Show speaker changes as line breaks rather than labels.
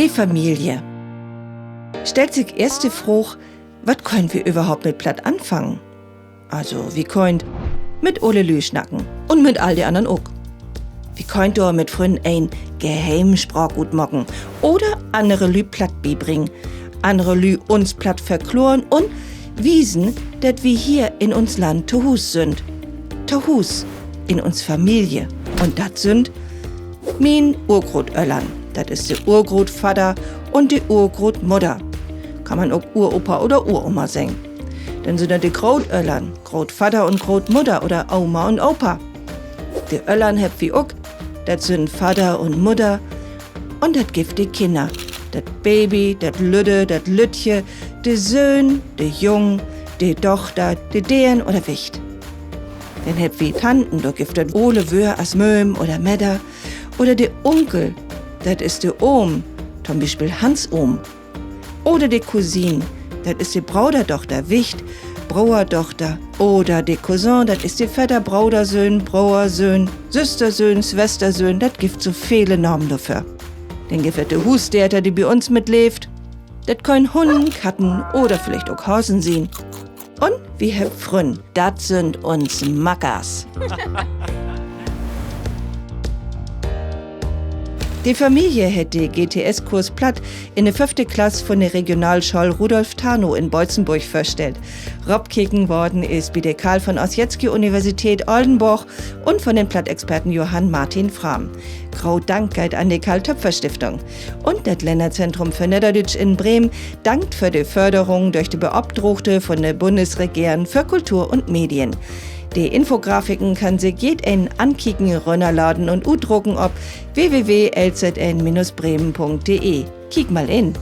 Die Familie. Stellt sich erst die Frage, was können wir überhaupt mit Platt anfangen? Also, wie könnt mit Ole Lü schnacken und mit all die anderen auch. Wie könnt ihr mit Freunden ein Geheimsprach gut mocken oder andere Lü Platt beibringen, andere Lü uns Platt verkloren und wiesen, dass wir hier in uns Land zu Hus sind. Zu Hus in uns Familie. Und das sind mein Urgroßöllern. Das ist der Urgroßvater und die Urgroßmutter. Kann man auch Uropa oder Uroma sagen. Dann sind das die Großöllern, Großvater und Großmutter oder Oma und Opa. Die Öllern habt wie auch, das sind Vater und Mutter. Und das gibt die Kinder. Das Baby, das Lütte, das Lütje, die Söhn, die Jung, die Tochter, die Dehen oder Wicht. Dann habt wie Tanten, da gibt das Ole Wör as Möhm oder Medder. Oder die Onkel, das ist der Ohm, zum Beispiel Hans Ohm. Oder die Cousine, das ist die Braudertochter Wicht, Brauertochter. Oder die Cousin, das ist die Vetter, Braudersöhn, Brauersöhn, Süstersöhn, Schwestersöhn, das gibt so viele Namen dafür. Dann gibt es die Husstäter, die bei uns mitlebt. Das können Hunden, Katten oder vielleicht auch Hasen sein. Und wir haben Frünn, das sind uns Mackers. Die Familie hat den GTS-Kurs Platt in der 5. Klasse von der Regionalschule Rudolf Tarnow in Beutzenburg vorstellt. Robkicken worden ist bei der Karl von Ossietzky-Universität Oldenburg und von den Platt-Experten Johann Martin Frahm. Grau Dank geht an die Karl-Töpfer-Stiftung. Und das Länderzentrum für Niederdeutsch in Bremen dankt für die Förderung durch die Beobdruckte von der Bundesregierung für Kultur und Medien. Die Infografiken kann sich jeden ankicken, runterladen und udrucken auf www.lzn-bremen.de. Kick mal in.